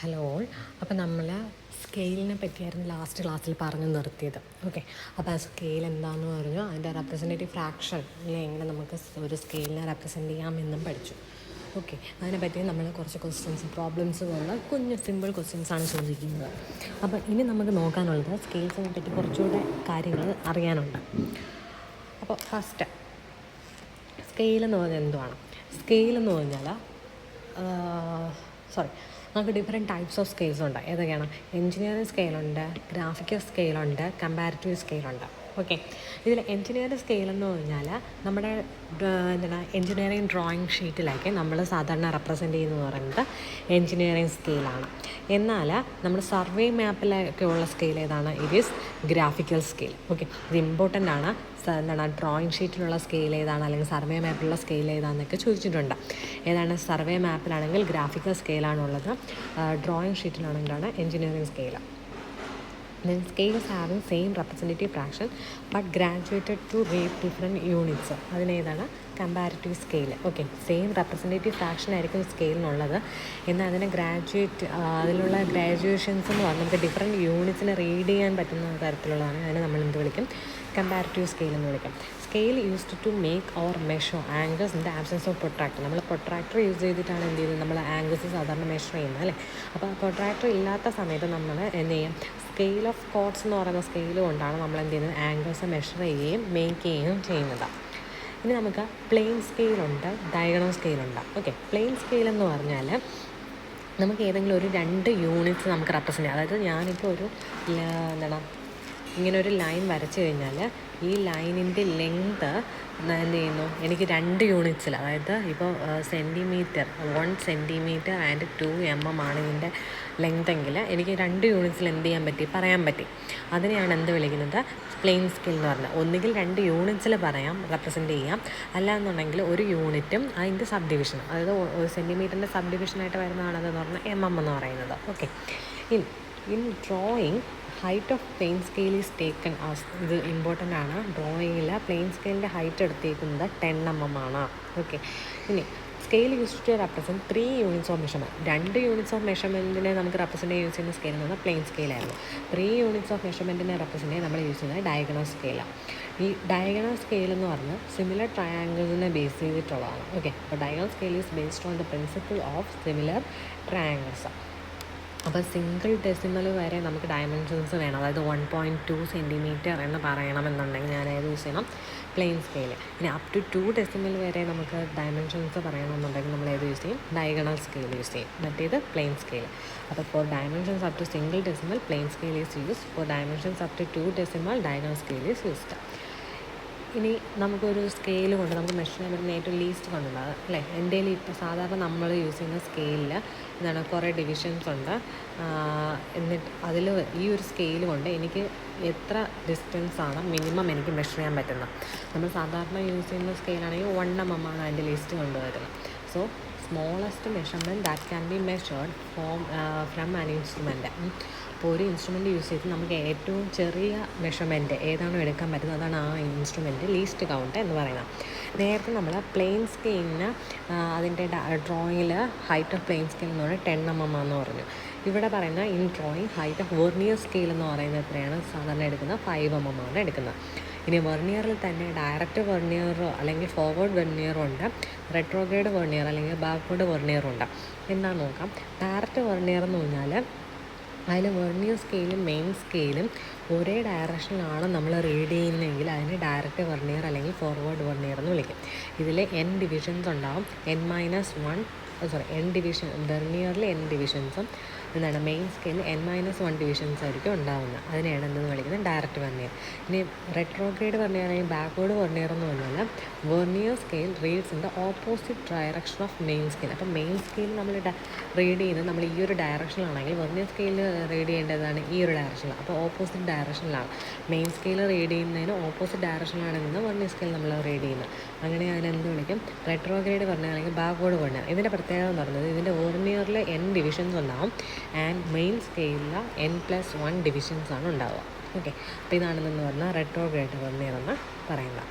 Hello all. അപ്പോൾ നമ്മൾ സ്കെയിലിനെ പറ്റിയായിരുന്നു last ക്ലാസ്സിൽ പറഞ്ഞു നിർത്തിയത്. ഓക്കെ, അപ്പോൾ ആ സ്കെയിൽ എന്താണെന്ന് പറഞ്ഞു, അതിൻ്റെ റെപ്രസെൻറ്റേറ്റീവ് ഫ്രാക്ഷൻ എങ്ങനെ നമുക്ക് ഒരു സ്കെയിലിനെ റെപ്രസെൻറ്റ് ചെയ്യാമെന്നും പഠിച്ചു. ഓക്കെ, അതിനെപ്പറ്റി നമ്മൾ കുറച്ച് ക്വസ്റ്റ്യൻസ് പ്രോബ്ലംസ് പോലെ കുഞ്ഞ് സിമ്പിൾ ക്വസ്റ്റ്യൻസാണ് ചോദിക്കുന്നത്. അപ്പോൾ ഇനി നമുക്ക് നോക്കാനുള്ളത് സ്കെയിൽസിനെ പറ്റി കുറച്ചുകൂടെ കാര്യങ്ങൾ അറിയാനുണ്ട്. അപ്പോൾ ഫസ്റ്റ് സ്കെയിലെന്ന് പറഞ്ഞാൽ എന്തുവാണ്? സ്കെയിലെന്ന് പറഞ്ഞാൽ നമുക്ക് ഡിഫറെൻറ്റ് ടൈപ്സ് ഓഫ് സ്കെയിൽസ് ഉണ്ട്. ഏതൊക്കെയാണ്? എൻജിനീയറിംഗ് സ്കെയിലുണ്ട്, ഗ്രാഫിക്കൽ സ്കെയിലുണ്ട്, കമ്പാരിറ്റീവ് സ്കെയിലുണ്ട്. ഓക്കെ, ഇതിൽ എൻജിനീയറിംഗ് സ്കെയിൽ എന്ന് പറഞ്ഞാൽ നമ്മുടെ എൻജിനീയറിംഗ് ഡ്രോയിങ് ഷീറ്റിലേക്ക് നമ്മൾ സാധാരണ റെപ്രസെൻറ്റ് ചെയ്യുന്നത് പറയുന്നത് എൻജിനീയറിംഗ് സ്കെയിലാണ്. എന്നാൽ നമ്മൾ സർവേ മാപ്പിലൊക്കെ ഉള്ള സ്കെയിൽ ഏതാണ്? It is graphical scale. Okay, ഇത് ഇമ്പോർട്ടൻ്റ് ആണ്. ഡ്രോയിങ് ഷീറ്റിലുള്ള സ്കെയിൽ ഏതാണ്, അല്ലെങ്കിൽ സർവേ മാപ്പിലുള്ള സ്കെയിൽ ഏതാണെന്നൊക്കെ ചോദിച്ചിട്ടുണ്ട്. ഏതാണ്? സർവേ മാപ്പിലാണെങ്കിൽ ഗ്രാഫിക്കൽ സ്കെയിലാണുള്ളത്, ഡ്രോയിങ് ഷീറ്റിലാണെങ്കിലാണ് engineering scale. Then scales having same representative fraction but graduated to rate different units. അതിനേതാണ്? Comparative scale. Okay, same representative fraction ആയിരിക്കും സ്കെയിലിനുള്ളത്, എന്നാൽ അതിനെ അതിലുള്ള ഗ്രാജുവേഷൻസ് എന്ന് പറഞ്ഞാൽ നമുക്ക് ഡിഫറെൻറ്റ് യൂണിറ്റ്സിനെ റീഡ് ചെയ്യാൻ പറ്റുന്ന തരത്തിലുള്ളതാണ്. അതിനെ നമ്മൾ എന്ത് വിളിക്കും? കമ്പാരിറ്റീവ് സ്കെയിൽ എന്ന് വിളിക്കും. Scale used to make or measure angles in the absence of protractor. നമ്മൾ പ്രൊട്രാക്ടർ യൂസ് ചെയ്തിട്ടാണ് എന്ത് ചെയ്യുന്നത്? നമ്മൾ ആംഗിൾസ് സാധാരണ മെഷർ ചെയ്യുന്നത്, അല്ലേ? അപ്പോൾ പ്രൊട്രാക്ടർ ഇല്ലാത്ത സമയത്ത് നമ്മൾ എന്ത് ചെയ്യും? സ്കെയിൽ ഓഫ് കോർഡ്സ് എന്ന് പറയുന്ന സ്കെയിൽ കൊണ്ടാണ് നമ്മൾ എന്ത് ചെയ്യുന്നത്? ആംഗിൾസ് മെഷർ ചെയ്യുകയും മേക്ക് ചെയ്യുകയും ചെയ്യുന്നത്. ഇനി നമുക്ക് പ്ലെയിൻ സ്കെയിലുണ്ട്, ഡയഗണൽ സ്കെയിലുണ്ട്. ഓക്കെ, പ്ലെയിൻ സ്കെയിൽ എന്ന് പറഞ്ഞാൽ നമുക്ക് ഏതെങ്കിലും ഒരു 2 യൂണിറ്റ്സ് നമുക്ക് റെപ്രസെൻറ്റ് ചെയ്യാം. അതായത് ഞാനിപ്പോൾ ഒരു ഇങ്ങനെ ഒരു ലൈൻ വരച്ച് കഴിഞ്ഞാൽ ഈ ലൈനിൻ്റെ ലെങ്ത് എന്ത് ചെയ്യുന്നു? എനിക്ക് 2 യൂണിറ്റ്സിൽ, അതായത് ഇപ്പോൾ സെൻറ്റിമീറ്റർ 1 സെൻറ്റിമീറ്റർ ആൻഡ് 2 mm ആണ് ഇതിൻ്റെ ലെങ്തെങ്കിൽ എനിക്ക് 2 യൂണിറ്റ്സിൽ എന്ത് ചെയ്യാൻ പറ്റി? പറയാൻ പറ്റി. അതിനെയാണ് എന്ത് വിളിക്കുന്നത്? പ്ലെയിൻ സ്കെയിൽ എന്ന് പറഞ്ഞാൽ. ഒന്നുകിൽ 2 യൂണിറ്റ്സിൽ പറയാം, റെപ്രസെൻറ്റ് ചെയ്യാം. അല്ല എന്നുണ്ടെങ്കിൽ ഒരു യൂണിറ്റും അതിൻ്റെ സബ് ഡിവിഷനും, അതായത് 1 സെൻറ്റിമീറ്ററിൻ്റെ സബ് ഡിവിഷനായിട്ട് വരുന്നതാണെന്ന് പറഞ്ഞാൽ mm എന്ന് പറയുന്നത്. Okay, in drawing height of plain scale is taken as. ഇത് ഇമ്പോർട്ടൻ്റ് ആണ്. ഡ്രോയിങ്ങിൽ പ്ലെയിൻ സ്കെയിലിൻ്റെ ഹൈറ്റ് എടുത്തേക്കുന്നത് 10 mm ആണ്. ഓക്കെ, ഇനി scale use to represent 3 units of measurement. 2 units of മെഷർമെൻറ്റിനെ നമുക്ക് റെപ്രസെൻറ്റ് യൂസ് ചെയ്യുന്ന സ്കെയിൽ എന്ന് പറഞ്ഞാൽ പ്ലെയിൻ സ്കെയിലായിരുന്നു. 3 യൂണിറ്റ്സ് ഓഫ് മെഷർമെൻറ്റിനെ റെപ്രസെൻറ്റ് ചെയ്യാൻ നമ്മൾ യൂസ് ചെയ്യുന്നത് ഡയഗണൽ സ്കെയിലാണ്. ഈ ഡയഗണൽ സ്കെയിൽ എന്ന് പറഞ്ഞാൽ സിമിലർ ട്രയാങ്കിൾസിനെ ബേസ് ചെയ്തിട്ടുള്ളതാണ്. ഓക്കെ, അപ്പോൾ diagonal scale is based on the principle of similar triangles. അപ്പോൾ സിംഗിൾ ഡെസിമൽ വരെ നമുക്ക് ഡയമെൻഷൻസ് വേണം. അതായത് 1.2 സെൻറ്റിമീറ്റർ എന്ന് പറയണമെന്നുണ്ടെങ്കിൽ ഞാൻ ഏത് യൂസ് ചെയ്യണം? Plain scale. ഇനി അപ് ടു 2 ഡെസിമൽ വരെ നമുക്ക് ഡയമെൻഷൻസ് പറയണമെന്നുണ്ടെങ്കിൽ നമ്മൾ ഏത് യൂസ് ചെയ്യും? ഡയഗണൽ സ്കെയിൽ യൂസ് ചെയ്യും. മറ്റേത് പ്ലെയിൻ സ്കെയിൽ. അപ്പോൾ for dimensions up to single decimal plain scale is used. For dimensions up to 2 decimal diagonal scale is used. ഇനി നമുക്കൊരു സ്കെയിൽ കൊണ്ട് നമുക്ക് മെഷർ ചെയ്യാൻ പറ്റുന്ന ഏറ്റവും ലീസ്റ്റ് കൊണ്ടുണ്ടാകും, അല്ലേ? എൻ്റെ ഇപ്പോൾ സാധാരണ നമ്മൾ യൂസ് ചെയ്യുന്ന സ്കെയിലിൽ കുറേ ഡിവിഷൻസ് ഉണ്ട്. എന്നിട്ട് അതിൽ ഈ ഒരു സ്കെയിൽ കൊണ്ട് എനിക്ക് എത്ര ഡിസ്റ്റൻസാണ് മിനിമം എനിക്ക് മെഷർ ചെയ്യാൻ പറ്റുന്നത്? നമ്മൾ സാധാരണ യൂസ് ചെയ്യുന്ന സ്കെയിലാണെങ്കിൽ 1 mm ആണ് അതിൻ്റെ ലിസ്റ്റ് കൊണ്ടുവരുന്നത്. So smallest measurement that can be measured from an instrument. അപ്പോൾ ഒരു ഇൻസ്ട്രുമെൻറ്റ് യൂസ് ചെയ്ത് നമുക്ക് ഏറ്റവും ചെറിയ മെഷർമെൻറ്റ് ഏതാണോ എടുക്കാൻ പറ്റുന്നത് അതാണ് ആ ഇൻസ്ട്രുമെൻറ്റ് ലീസ്റ്റ് കൗണ്ട് എന്ന് പറയുന്നത്. നേരത്തെ നമ്മൾ പ്ലെയിൻ സ്കെയിലിന് അതിൻ്റെ ഡ്രോയിങ്ങിൽ ഹൈറ്റ് ഓഫ് പ്ലെയിൻ സ്കെയിൽ എന്ന് പറഞ്ഞാൽ 10 mm എന്ന് പറഞ്ഞു. ഇവിടെ പറയുന്ന in drawing height of vernier scale എന്ന് പറയുന്നത് എത്രയാണ് സാധാരണ എടുക്കുന്നത്? 5 mm ആണ് എടുക്കുന്നത്. ഇനി വെർണിയറിൽ തന്നെ ഡയറക്റ്റ് വെർണിയറോ അല്ലെങ്കിൽ ഫോർവേഡ് വെർണിയറോ ഉണ്ട്, റെട്രോഗ്രേഡ് വെർണിയർ അല്ലെങ്കിൽ ബാക്ക്വേർഡ് വെർണിയറും ഉണ്ട്. എന്താണെന്ന് നോക്കാം. ഡയറക്റ്റ് വെർണിയർ എന്ന് പറഞ്ഞാൽ അതിൽ വെർണിയർ സ്കെയിലും മെയിൻ സ്കെയിലും ഒരേ ഡയറക്ഷനിലാണ് നമ്മൾ റീഡ് ചെയ്യുന്നതെങ്കിൽ അതിന് ഡയറക്റ്റ് വെർണിയർ അല്ലെങ്കിൽ ഫോർവേഡ് വെർണിയർ എന്ന് വിളിക്കും. ഇതിൽ n ഡിവിഷൻസ് ഉണ്ടാവും. വെർണിയറിൽ n ഡിവിഷൻസും മെയിൻ സ്കെയിലിൽ n-1 ഡിവിഷൻസ് ആയിരിക്കും ഉണ്ടാകുന്നത്. അതിനെയാണ് എന്തെന്ന് വിളിക്കുന്നത്? Direct vernier. ഇനി റെട്രോഗ്രേഡ് വെർണിയർ അല്ലെങ്കിൽ ബാക്ക്വേർഡ് വെർണിയർ എന്ന് പറഞ്ഞാൽ vernier scale reads in the opposite direction of main scale. അപ്പോൾ മെയിൻ സ്കെയിൽ നമ്മൾ റീഡ് ചെയ്യുന്നത് നമ്മൾ ഈ ഒരു ഡയറക്ഷനിലാണെങ്കിൽ വെർണിയർ സ്കെയിൽ റീഡ് ചെയ്യേണ്ടതാണ് ഈ ഒരു ഡയറക്ഷനിൽ. അപ്പോൾ ഓപ്പോസിറ്റ് ഡയറക്ഷനിലാണ്. മെയിൻ സ്കെയിൽ റീഡ് ചെയ്യുന്നതിന് ഓപ്പോസിറ്റ് ഡയറക്ഷനിലാണ് നിന്ന് വെർണിയർ സ്കെയിൽ നമ്മൾ റീഡ് ചെയ്യുന്നത്. അങ്ങനെ അതിനെന്ത് വിളിക്കും? റെട്രോഗ്രേഡ് വെർണിയർ അല്ലെങ്കിൽ ബാക്ക്വേർഡ് വെർണിയർ. ഇതിൻ്റെ പ്രത്യേകത എന്ന് പറയുന്നത് ഇതിൻ്റെ വെർണിയറിൽ n ഡിവിഷൻസ് ഉണ്ടാവും ആൻഡ് മെയിൻ സ്കെയിലിൽ n+1 ഡിവിഷൻസ് ആണ് ഉണ്ടാവുക. ഓക്കെ, അപ്പോൾ ഇതാണെന്ന് പറഞ്ഞാൽ റെട്രോഗ്രേഡ് വെർണിയർ എന്ന് പറയുന്നത്.